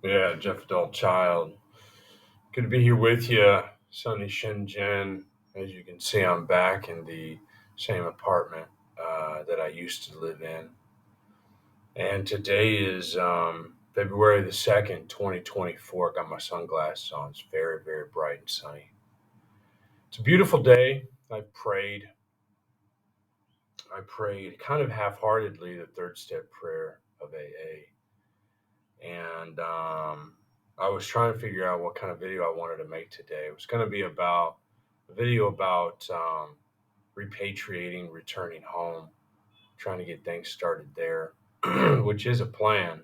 Yeah, Jeff Adult Child. Good to be here with you, sunny Shenzhen. As you can see, I'm back in the same apartment that I used to live in. And today is February the 2nd, 2024. Got my sunglasses on. It's very, very bright and sunny. It's a beautiful day. I prayed kind of half heartedly the third step prayer of AA. And I was trying to figure out what kind of video I wanted to make today. It was going to be about a video about repatriating, returning home, trying to get things started there, which is a plan.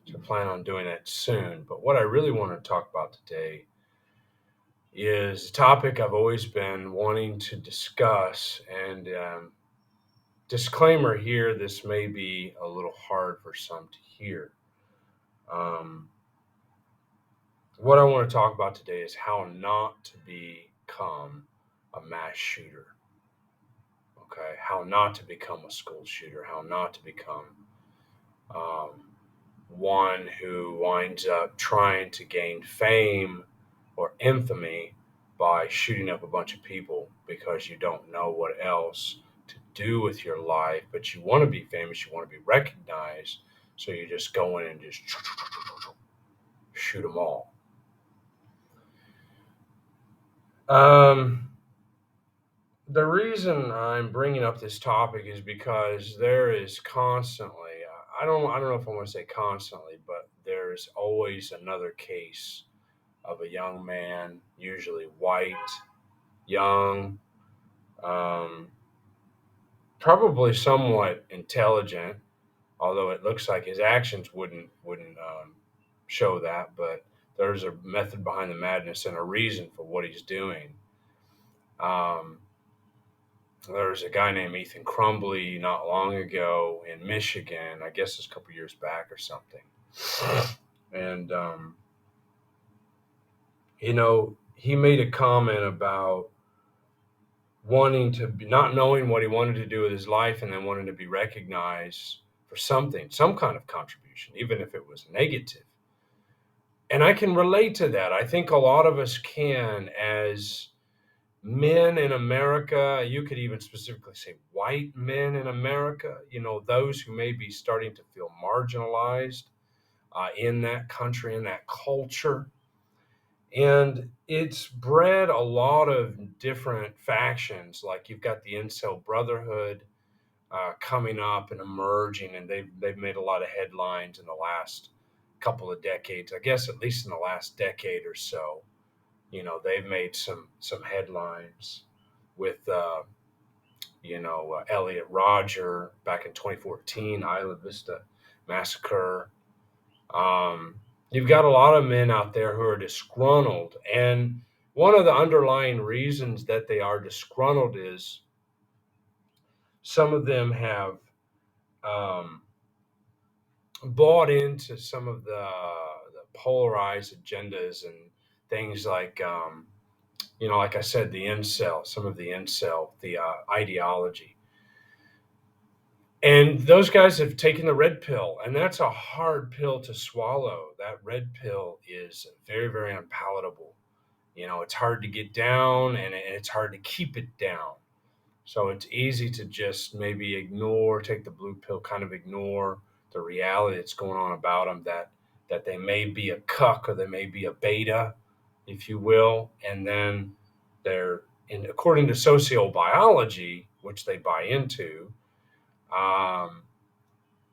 So I plan on doing that soon. But what I really want to talk about today is a topic I've always been wanting to discuss. And disclaimer here, this may be a little hard for some to hear. Um, What I want to talk about today is how not to become a mass shooter. Okay, how not to become a school shooter, how not to become um, one who winds up trying to gain fame or infamy by shooting up a bunch of people because you don't know what else to do with your life, but you want to be famous, you want to be recognized, so you just go in and just shoot them all. Um, The reason I'm bringing up this topic is because there is constantly, I don't know if I want to say constantly, but there's always another case of a young man, usually white, young, um, probably somewhat intelligent, although it looks like his actions wouldn't show that, but there's a method behind the madness and a reason for what he's doing. Um, There's a guy named Ethan Crumbly not long ago in Michigan, I guess it's a couple years back or something. And, he made a comment about wanting to be, not knowing what he wanted to do with his life and then wanting to be recognized for something, some kind of contribution, even if it was negative. And I can relate to that. I think a lot of us can, as men in America, you could even specifically say white men in America, those who may be starting to feel marginalized in that country, in that culture. And it's bred a lot of different factions. Like you've got the Incel Brotherhood coming up and emerging, and they've made a lot of headlines in the last couple of decades. I guess at least in the last decade or so, they've made some headlines with Elliot Rodger back in 2014, Isla Vista massacre. You've got a lot of men out there who are disgruntled, and one of the underlying reasons that they are disgruntled is some of them have um, bought into some of the polarized agendas and things like like I said, some of the incel, the ideology. And those guys have taken the red pill, and that's a hard pill to swallow. That red pill is very, very unpalatable. It's hard to get down, and it's hard to keep it down. So it's easy to just maybe ignore, take the blue pill, kind of ignore the reality that's going on about them, that they may be a cuck or they may be a beta, if you will, and then according to sociobiology, which they buy into, um,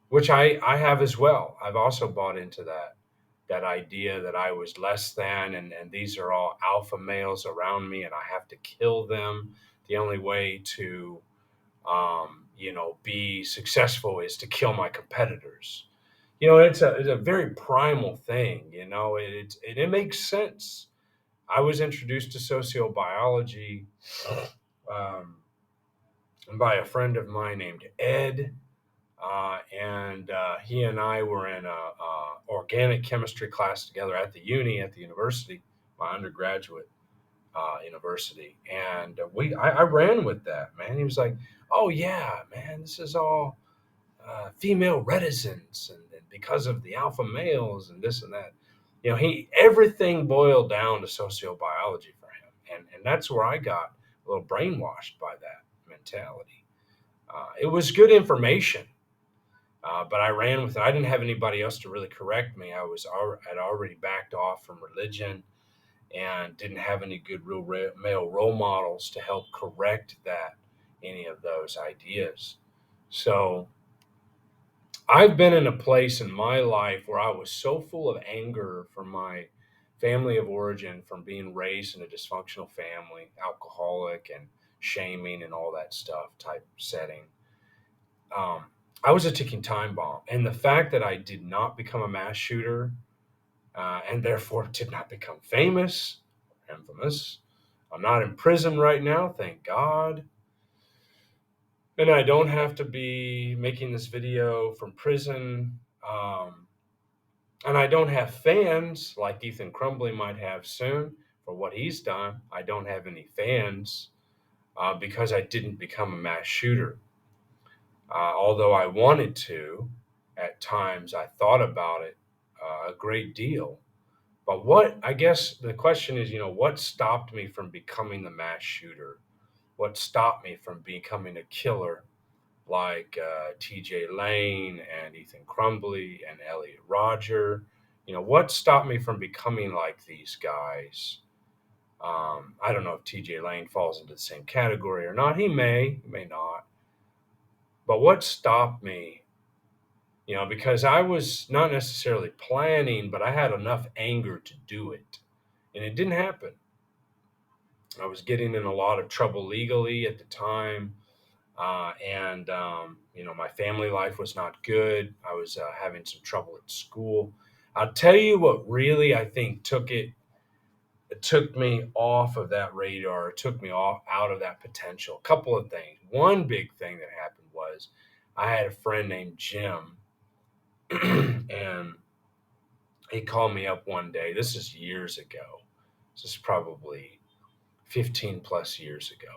which I have as well. I've also bought into that idea that I was less than, and these are all alpha males around me, and I have to kill them. The only way to be successful is to kill my competitors. It's a very primal thing. It makes sense. I was introduced to sociobiology um, by a friend of mine named Ed, and he and I were in a organic chemistry class together at the university, my undergraduate university, and I ran with that, man. He was like, "Oh yeah, man, this is all female reticence and because of the alpha males and this and that. Everything boiled down to sociobiology for him, and that's where I got a little brainwashed by that mentality. It was good information, but I ran with it. I didn't have anybody else to really correct me. Had already backed off from religion and didn't have any good male role models to help correct any of those ideas. So I've been in a place in my life where I was so full of anger from my family of origin, from being raised in a dysfunctional family, alcoholic and shaming and all that stuff type setting. Um, I was a ticking time bomb. And the fact that I did not become a mass shooter and therefore did not become famous, infamous, I'm not in prison right now, thank God. And I don't have to be making this video from prison. And I don't have fans like Ethan Crumbly might have soon for what he's done. I don't have any fans because I didn't become a mass shooter. Although I wanted to, at times I thought about it a great deal. But I guess the question is, what stopped me from becoming the mass shooter? What stopped me from becoming a killer like TJ Lane and Ethan Crumbly and Elliot Rodger? What stopped me from becoming like these guys? I don't know if TJ Lane falls into the same category or not. He may not. But what stopped me? Because I was not necessarily planning, but I had enough anger to do it. And it didn't happen. I was getting in a lot of trouble legally at the time. My family life was not good. I was having some trouble at school. I'll tell you what really I think it took me off of that radar. It took me out of that potential. A couple of things. One big thing that happened was I had a friend named Jim, and he called me up one day. This is years ago. This is probably 15 plus years ago.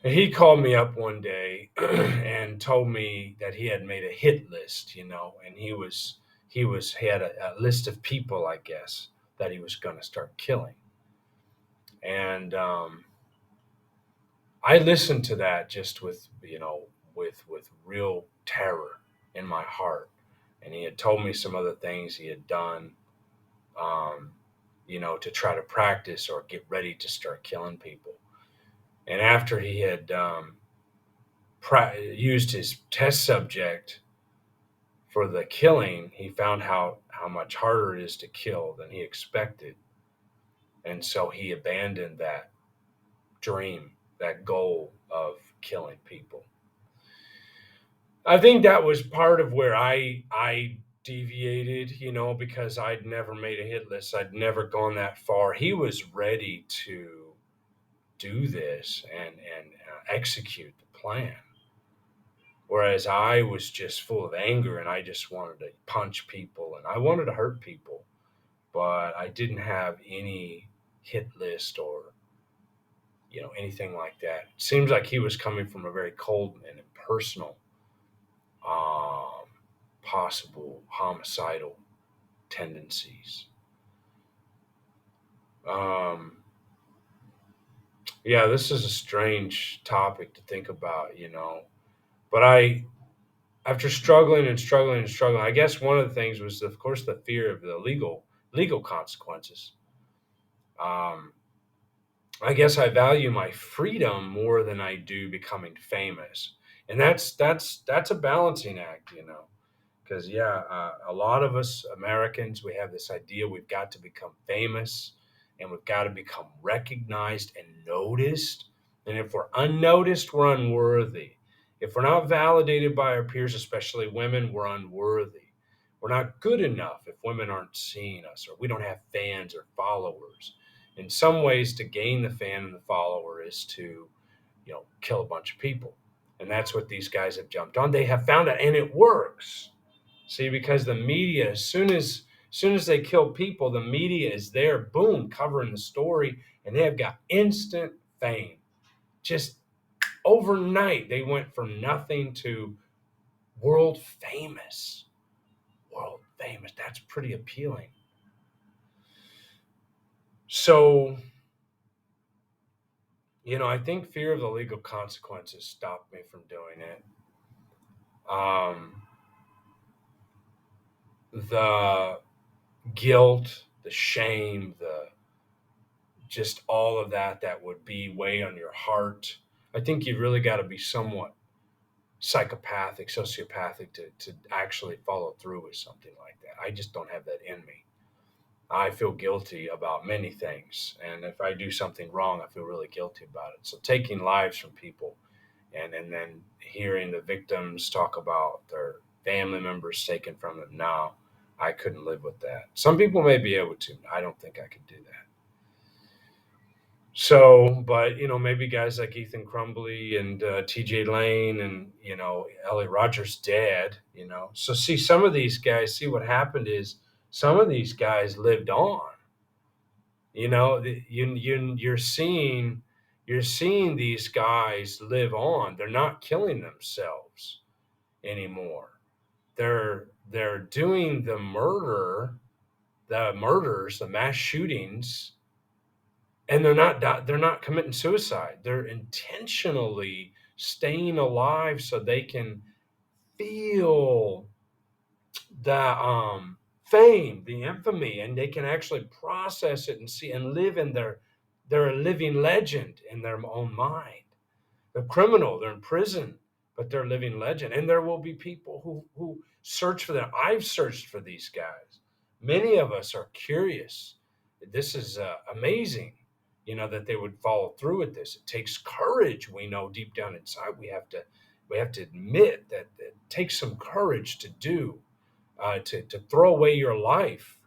And he called me up one day and told me that he had made a hit list, and he had a list of people, I guess, that he was going to start killing. And I listened to that just with real terror in my heart. And he had told me some other things he had done, to try to practice or get ready to start killing people. And after he had used his test subject for the killing, he found how much harder it is to kill than he expected. And so he abandoned that dream, that goal of killing people. I think that was part of where I deviated, because I'd never made a hit list. I'd never gone that far. He was ready to do this and execute the plan. Whereas I was just full of anger and I just wanted to punch people and I wanted to hurt people, but I didn't have any hit list or anything like that. It seems like he was coming from a very cold and impersonal, possible homicidal tendencies. Yeah, this is a strange topic to think about, but after struggling and struggling and struggling, I guess one of the things was, of course, the fear of the legal consequences. Um, I guess I value my freedom more than I do becoming famous, and that's a balancing act, because a lot of us Americans, we have this idea we've got to become famous, and we've got to become recognized and noticed, and if we're unnoticed, we're unworthy. If we're not validated by our peers, especially women, we're unworthy. We're not good enough if women aren't seeing us, or we don't have fans or followers. In some ways, to gain the fan and the follower is to, kill a bunch of people. And that's what these guys have jumped on. They have found it, and it works. See, because the media, as soon as they kill people, the media is there, boom, covering the story, and they have got instant fame. Just overnight, they went from nothing to world famous. world famous. That's pretty appealing. So, I think fear of the legal consequences stopped me from doing it. Um, the guilt, the shame, the just all of that would be weigh on your heart. I think you've really got to be somewhat psychopathic, sociopathic to actually follow through with something like that. I just don't have that in me. I feel guilty about many things. And if I do something wrong, I feel really guilty about it. So taking lives from people and then hearing the victims talk about their family members taken from them, no, I couldn't live with that. Some people may be able to. I don't think I could do that. So, but maybe guys like Ethan Crumbly and T.J. Lane and Elliot Rogers' dad. So see some of these guys. See what happened is some of these guys lived on. You're seeing these guys live on. They're not killing themselves anymore. They're doing the murders, the mass shootings, and they're not committing suicide. They're intentionally staying alive so they can feel the fame, the infamy, and they can actually process it and see and live in they're a living legend in their own mind. They're criminal, they're in prison, but they're a living legend. And there will be people who search for them. I've searched for these guys. Many of us are curious. This is amazing, that they would follow through with this. It takes courage. We know deep down inside we have to admit that it takes some courage to do to throw away your life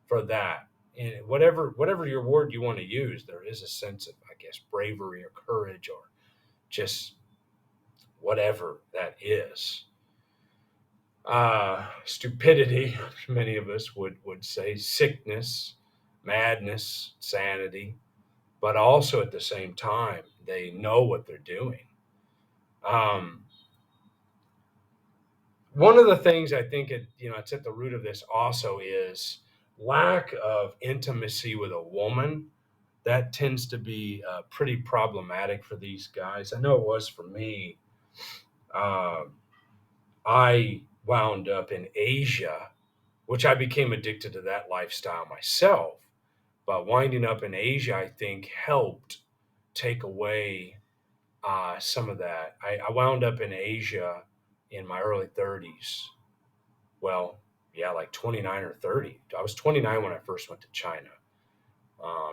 for that. And whatever your word you want to use, there is a sense of, I guess, bravery or courage or just whatever that is. Stupidity, many of us would say, sickness, madness, sanity, but also at the same time, they know what they're doing. Um, One of the things I think it's at the root of this also is lack of intimacy with a woman. That tends to be pretty problematic for these guys. I know it was for me. Um, I wound up in Asia, which I became addicted to that lifestyle myself. But winding up in Asia, I think, helped take away some of that. I wound up in Asia in my early 30s. Well, yeah, like 29 or 30. I was 29 when I first went to China.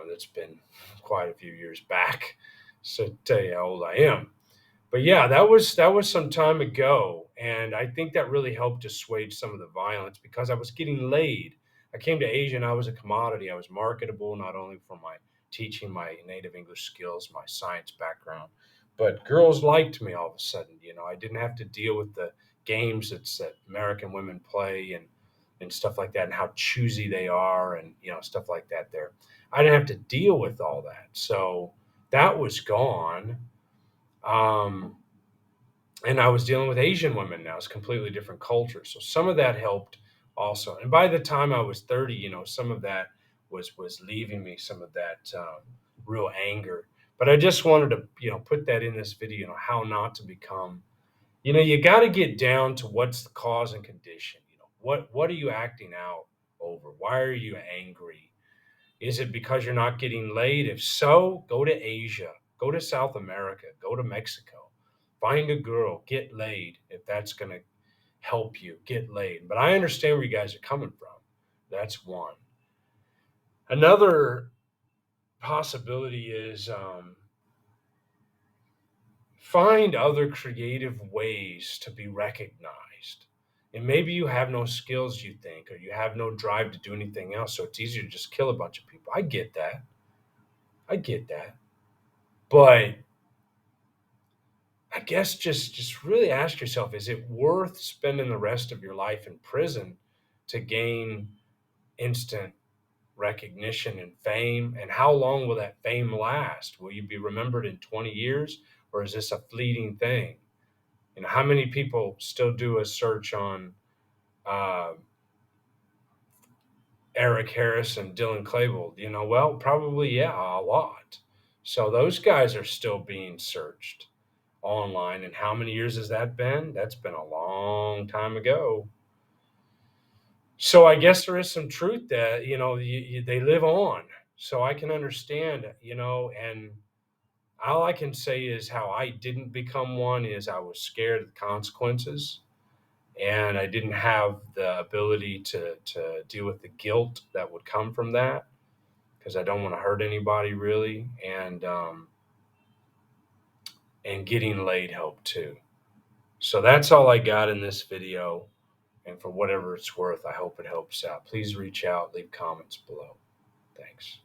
That's been quite a few years back. So to tell you how old I am. But yeah, that was some time ago, and I think that really helped assuage some of the violence because I was getting laid. I came to Asia and I was a commodity. I was marketable not only for my teaching, my native English skills, my science background, but girls liked me all of a sudden. I didn't have to deal with the games that American women play and stuff like that, and how choosy they are, and stuff like that. There, I didn't have to deal with all that, so that was gone. Um, and I was dealing with Asian women now. It's a completely different culture. So some of that helped also. And by the time I was 30, some of that was leaving me, some of that real anger. But I just wanted to, put that in this video, how not to become, you got to get down to what's the cause and condition. What are you acting out over? Why are you angry? Is it because you're not getting laid? If so, go to Asia, go to South America, go to Mexico. Find a girl, get laid if that's going to help you get laid. But I understand where you guys are coming from. That's one. Another possibility is find other creative ways to be recognized. And maybe you have no skills, you think, or you have no drive to do anything else. So it's easier to just kill a bunch of people. I get that. I get that. But I guess just really ask yourself, is it worth spending the rest of your life in prison to gain instant recognition and fame? And how long will that fame last? Will you be remembered in 20 years, or is this a fleeting thing? How many people still do a search on uh, Eric Harris and Dylan Klebold, you know, well, probably, yeah, a lot. So those guys are still being searched online. And how many years has that been? That's been a long time ago. So I guess there is some truth that, you know, they live on. So I can understand, you know, and all I can say is how I didn't become one is I was scared of the consequences, and I didn't have the ability to deal with the guilt that would come from that because I don't want to hurt anybody really, and getting laid helped too. So that's all I got in this video, and for whatever it's worth, I hope it helps out. Please reach out, leave comments below. Thanks.